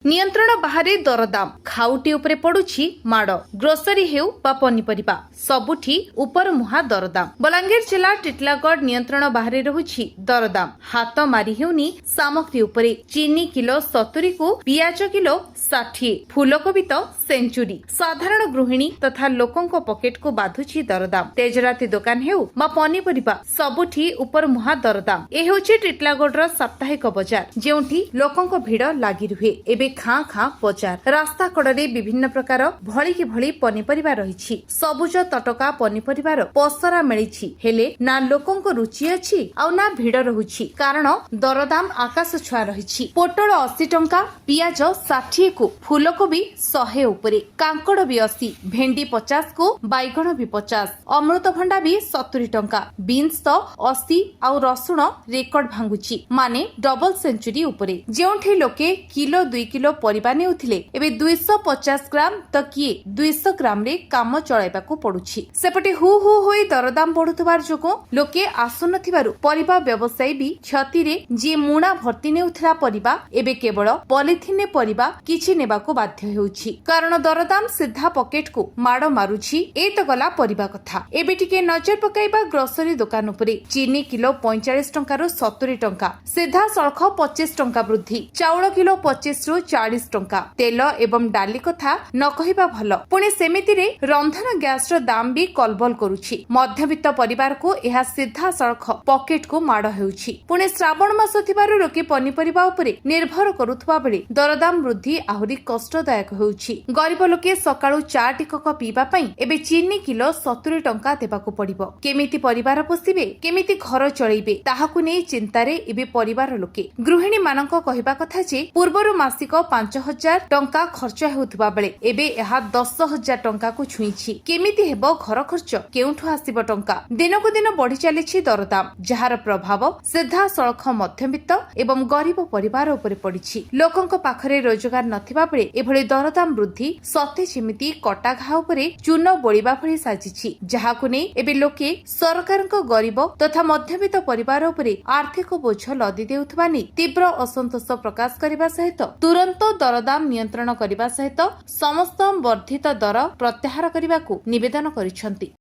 नियंत्रण बाहरे दरदाम खाउटी उपरे पड़ुछि माड़ ग्रोसरी हेउ बा पनीपरिबा सबुठी उपर मुहा दरदाम। बलांगीर जिला टिटलागढ़ नियंत्रण बाहरे रहुछि दरदाम हाथ मारी हेउनी सामग्री उपरे चीनी किलो 70 को पियाज किलो 60 फूलकोबी तो सेंचुरी साधारण गृहिणी तथा लोकंको पॉकेट को बाधुछि दरदाम। तेजराती दुकान हेउ बा पनीपरिबा सबुठी उपर मुहा दरदाम। ए हेउछि टिटलागढ़ साप्ताहिक बजार जेउठी लोकंको भिड़ लागि रुहे। एबे खाँ खाँ बजार रास्ता कड़े विभिन्न प्रकार भली कि भली पनीपरिबा रहिछि। सबुज तटका पनीपरिबार पसरा मिलिछि हेले ना लोकंको रुचि अछि आउ ना भिड़ रहुछि कारण दरदाम आकाश छुआ रहिछि। पोटल 80 टंका पियाज 60 को फूलकोबी 100 उपरे कांकड़ भी 80 भेंडी 50 को बैगण भी 50 अमृतभंडा भी 70 टंका बीन्स तो 80 आउ रसुण रेकर्ड भांगुछि माने डबल सेंचुरी उपरे जेउठी लोके किलो 2 किलो परिबा नेउथिले एबे 250 ग्राम तो किए 200 ग्राम रे काम चलाइबाकू पड़ुछि। सेपटे हु हु होई दरदाम बढ़ुथबार जोगो लोके आसुनथिबारु परिबा व्यवसायी भी क्षति रे जे मुणा भर्ती नेउथिला परिबा एबे केवल पॉलिथिन परिबा किछि नेबाकू बाध्य हेउछि कारण दरदाम सीधा पॉकेट को माड़ मारुछि। ए तो गला परिबा कथा। एबे टिके नजर पकाइबा ग्रोसरी दुकान उपरे चीनी किलो 45 टंका रु 70 टंका सीधा सळख 25 टंका वृद्धि चाउल किलो 25 रु 40 टंका तेल एवं डाली कथा न कहिबा भल पुणी सेमिति रे रंधन गैस रो दाम भी कलबल करुछि। मध्यवित्त परिवार को यह सीधा सड़ख पॉकेट को माड़ हेउछि। पुणे श्रावण मास थिबारु लोके पनीपरिबा उपरे निर्भर करुथबा बेले दरदाम वृद्धि आहुरी कष्टदायक हेउछि। गरीब लोके सकाळु चा टिकक पीबा पई एबे चीनी किलो 70 टंका देबाकू पड़िबो। केमिति परिवार पोसिबे केमिति घर चलैबे ताहाकू नै चिंतारे एबे परिवार लोके गृहिणी मानक कहिबा कथा जे पूर्वरु मासिक 5000 टंका खर्च हेउथबा बेले एबे एहा 10000 टंका को छुईछि। केमिति हेबो घर खर्च केउठु आसीबो टंका दिनको दिन बढ़ी चलिछि दरदाम जहार प्रभाव सीधा सळख मध्यवित्त एवं गरीब परिवार उपरे पड़िछि। लोकंक पाखरे रोजगार नथिबा बेले एभଳି दरदाम वृद्धि सते जेमिति कटा घा उपरे चून बोलिबा भଳି साजिछि जहाकु नै एबे लोके सरकारक गरीब तथा मध्यवित्त परिवार उपरे आर्थिक बोझ लदी देउथबा नै तीव्र असंतोष प्रकाश करबा सहित तुरंत दरदाम नियंत्रण करबा सहित समस्त वर्धित दर प्रत्याहार करबाकू निवेदन करिसंती।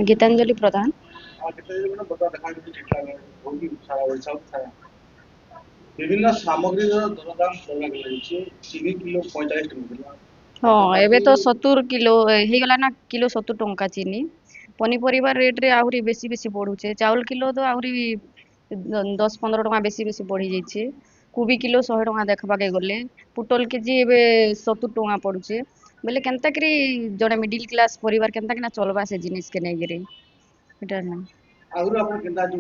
गीतांजलि प्रधान विभिन्न सामग्री दरदाम चीनी किलो 45 टंका हाँ एबे तो 70 किलो हे गला ना किलो 70 टंका चीनी पनीपरिबा रेट रे आहुरी बेसी बेसी बढ़ुचे चाउल किलो तो आहुरी 10-15 टंका बेसी बेसी बढ़ी जाइछे कोबी किलो 100 टंका देखबा के गले पुटल केजी एबे 70 टंका पड़ुचे बेले केनता करी जड़े मिडिल क्लास परिवार केनता किना चलबा से जिनिस के नै गिरे एटा ना आउर अपन केनता जो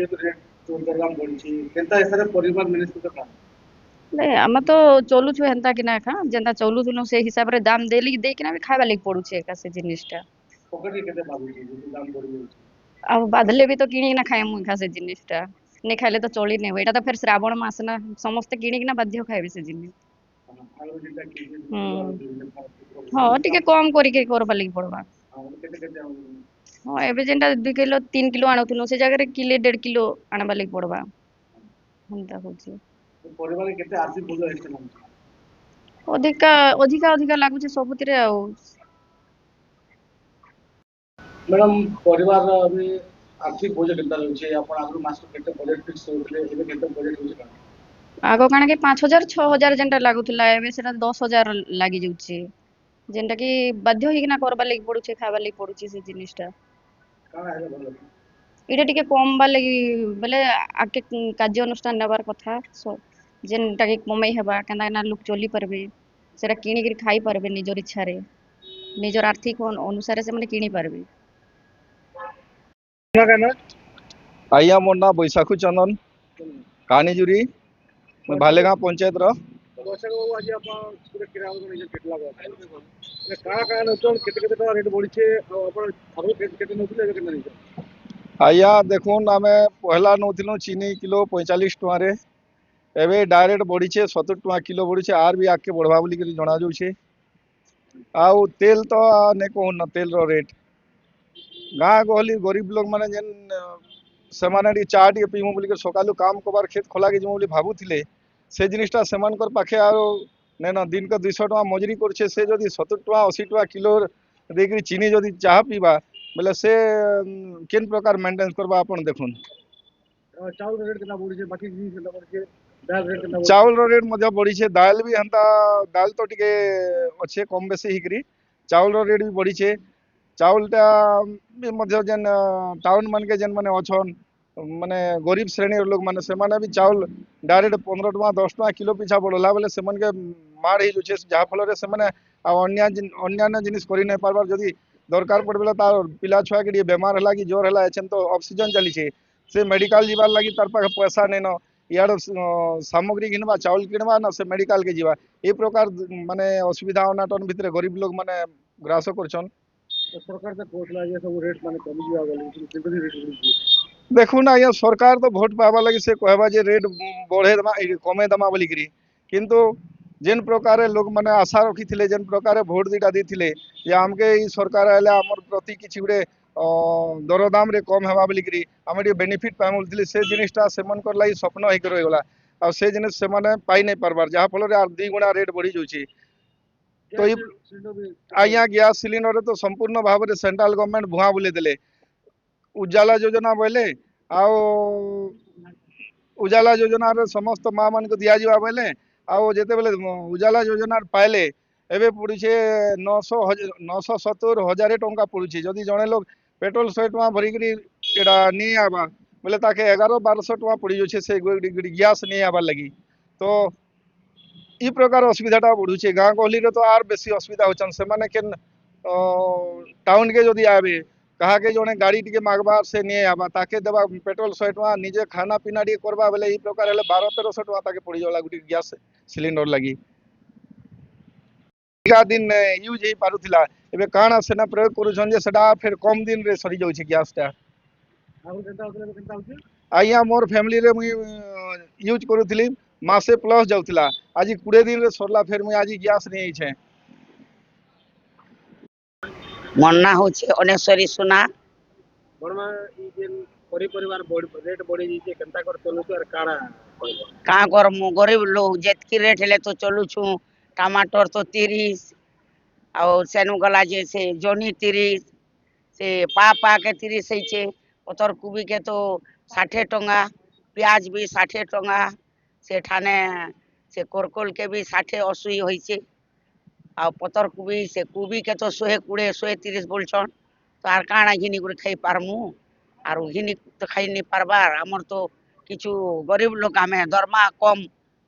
ये रेट तो दरदाम बढ़ी केनता एसरे परिवार मैनेज करता नहीं आम तो चलु छु हेंता कि ना खा जेंता चलु थुनु से हिसाब रे दाम देली दे कि ना भी खाइबा लागि पड़ुछे एका से जिनिसटा पकड़ के केते बाबू दाम बढ़ी अब बादले भी तो किणी ना खाए मुखा से जिनिसटा नहीं खाइले तो चली नहीं एटा तो फिर श्रावण मास ना समस्त किणी कि ना बाध्य खाइबे से जिनिस आउर जेटा के हाँ टिके कम करी के करबा लागि पड़बा केते केते हाँ एबे जेंटा 2 किलो 3 किलो आनुथुनु से जगह रे किले 1.5 किलो आनबा लागि पड़बा हमता होची परिवार केते आर्थिक बोझ हेते ना अधिका अधिका अधिका लागुचे सबुतिरे आ मैडम परिवार अभी आर्थिक बोझ केनता रहउछे अपन आगु मास केते बजट फिक्स होतले एबे केते बजट होछ आगो काना के 5000 6000 जेंटा लागुथला एबे सेटा 10000 लागि जाउची जेंटा कि बाध्य होई ना करबा लागि पडुचे खाबा लागि पडुची से जिनिसटा काना है भलो इटा टिके कम बा लागि बेले आके कार्य अनुष्ठान नबार कथा जेंटा कि कमाई हेबा केना ना लोक चली परबे सेटा किनी के खाई परबे निजर इच्छा रे निजर आर्थिक अनुसार से माने किनी परबे ना काना आइया मोर ना बैसाखु चंदन कानीजुरी मैं भालेगांव पंचायत रो दर्शक बाबू आज अपन पूरे किराया को निजे केटला ने काना काना नचल केते केते टका रेट बढ़िछे अपन आगु केते नउथले केते नहीं आइया देखुन आमे पहला नौथिलु चीनी किलो 45 टका रे एबे डायरेक्ट बढ़ीछे 70 टका किलो बढ़ीछे आर भी आके बढ़वा बोली के जणा जाउछे आउ तेल तो ने कहून न तेल रो रेट गाँ गहली गरीब लोग माने जेन से माने चा टी पीमु बोली के सकालु काम कबार खेत खोला के जमु बोली भाबुथिले से जिनिसटा सेमानकर पाखे आ नेन दिन को 200 टका मजूरी करछे से जदि 70 टका 80 टका किलो देकरी चीनी जदि चाह पीबा बोले से केन प्रकार मेंटेन करबा आपण देखुन चाउल रेट कितना बढ़ी बाकी जिनिस कितना बढ़ी दाल रेट कितना चाउल रो रेट मध्य बढ़ी छे दाल भी हंता दाल तो टिके अच्छे कम बेसी हिकरी चाउल रो रेट भी बढ़ी छे चाउलटा भी मध्य जेन टाउन मन के जेन माने अछन माने गरीब श्रेणी लोक माने से माने भी चाउल डायरेक्ट 15 टका 10 टका किलो पिछा बढ़ला बेले से मन के मार ही जुछे जहा फल रे से माने अन्यान्य जिनिस करि नै पारबार जदी दरकार पड़बेला तार पिला छुआ के बेमार हला कि जोर हला एछन तो ऑक्सीजन चली छे से मेडिकल जीवार लगी तार पाखे पैसा नै न यार सामग्री किनवा चाउल किनवा ना से मेडिकल के जीवा ए प्रकार माने असुविधा अनाटन भितर गरीब लोग माने ग्रास करछन सरकार से कोसला ये सब रेट माने कमी जीवा गले कितनी रेट बढ़ी देखुन आज्ञा सरकार तो भोट पावा लगी से कहबा जे रेट बढ़े दमा कमे दमा बोली करी किंतु जेन प्रकार लोक माने आशा रखी थिले जेन प्रकार भोट दीटा दी जे हमके ई सरकार आले हमर प्रति किछि गुडे दरदाम रे कम हेबा बोली करी हम बेनिफिट पाइमुल थिले से जिनिसटा सेमन कर लागि स्वप्न होई कर गला आ से जिनिस से माने पाई नै परबार जहा फल रे 2 गुणा रेट बढ़ी जोछि तो ई आज्ञा गैस सिलिंडर तो संपूर्ण भाव रे सेंट्रल गवर्नमेंट भुआ बुले देले उजाला योजना बोले आओ उजाला योजना रे समस्त माँ मान को दिया जावा बोले आओ जेते बेले उजाला योजना पाइले एबे पड़ी छे 970 हजार टंका पड़ी छे जदी जणे लोग पेट्रोल 100 टका भरी करी एडा नी आबा बोले ताके 1100-1200 टका पड़ी जो छे से गैस नी आबा लगी तो ई प्रकार असुविधाटा बढ़ू छे गाँ गहली रे तो आर बेसी असुविधा होचन से माने केन टाउन के जदी आबे कहा के जने गाड़ी टिके मागबार से नहीं आबा ताके देबा पेट्रोल 100 टका निजे खाना पीना टिके करबा बेले ई प्रकार हेले 1200-1300 टका ताके पड़ी जाला गुटी गैस सिलिंडर लगी का दिन यूज ही पारुथिला एबे काना सेना प्रयोग करूछन जे सेटा फिर कम दिन रे सरी जाउछि गैसटा आगु केनता होतले केनता होछि आइया मोर फैमिली रे मुई यूज करूथिली मासे प्लस जाउथिला आज 20 दिन रे सरला फिर मुई आज गैस नहीं छै मन्ना होचे अनेश्वरी सुना बड़मा ई जेन परिवार रेट बढ़ी जैसे केनता कर चलु और काना का करमु गरीब लोग जेतकी रेट हेले तो चलु छु टमाटर तो 30 और सेनु गला जे से जोनी 30 से पा के 30 होइछे पतर कुबी के तो 60 टंगा प्याज भी 60 टंगा से ठाने से कोरकोल के भी 60-80 होइछे आ पतर कुबी से कुबी के तो 120-130 बोलछन तो आर काना घिनी गुरे खाई पारमु आर घिनी तो खाई नहीं पारबार हमर तो किछु गरीब लोग हमें दरमा कम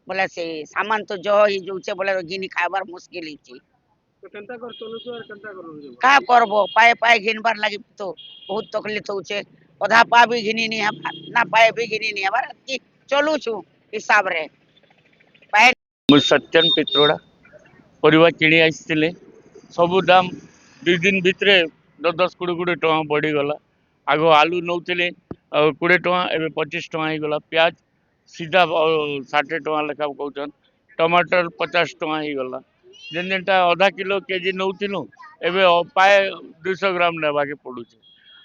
बोले से सामान तो जो ही जोचे बोले घिनी खाइबार मुश्किल हिची तो केनता कर चलु और केनता कर का करबो पाए घिनबार लागि तो बहुत तकलीफ होचे आधा पा भी घिनी नहीं है ना पाए भी घिनी नहीं है कि चलु छु हिसाब रे पाए मु सत्यन पित्रोड़ा परिवा किणी आसते सबू दाम 2 दिन भितर 10-20 टका बढ़ीगला आग आलू नौले 20 टका एवं 25 टका हो गला प्याज सीधा 60 टका लेखा कहन टमाटर 50 टका हो गला जेन जेनटा आधा किलो केजी नौलु एवं पाए 200 ग्राम नेबा के पड़ू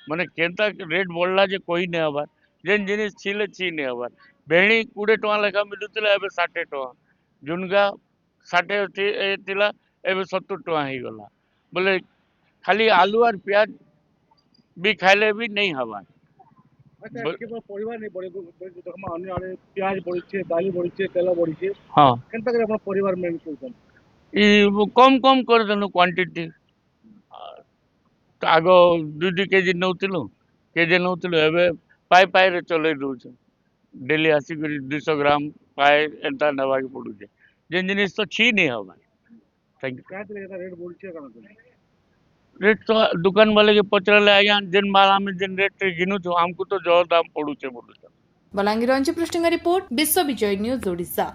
माने केनता रेट बढ़ला जे कोई नहीं हबार जेन जिनिस छिले छि नहीं हबार भेणी 20 टका लेखा मिलुला एवं 60 टका झुनगा 60 थिला एवं 70 टका हो गला बोले खाली आलू और प्याज भी खाइले भी नहीं हवा अच्छा केवल परिवार नहीं बढ़े देखमा अन्य आले प्याज बढ़ी छे दाली बढ़ी छे तेल बढ़ी छे हाँ केनता कर अपन परिवार में करछन ई कम कर देनु क्वांटिटी तो आगो 2 केजी नौतिलु एबे पाए रे चले दउछ डेली आसी 200 ग्राम पाए एंता नवा के पड़ू जेन जिनिस तो छी नहीं हवा थैंक यू क्या रेट बढ़ी छे काना रेट तो दुकान वाले के पचरले आज्ञा जेन माल आम जेन रेट गिनु छु हमको तो जो दाम पड़ू बोलू बलांगीर अंचल पृष्ठंग रिपोर्ट विश्व विजय न्यूज ओडिशा।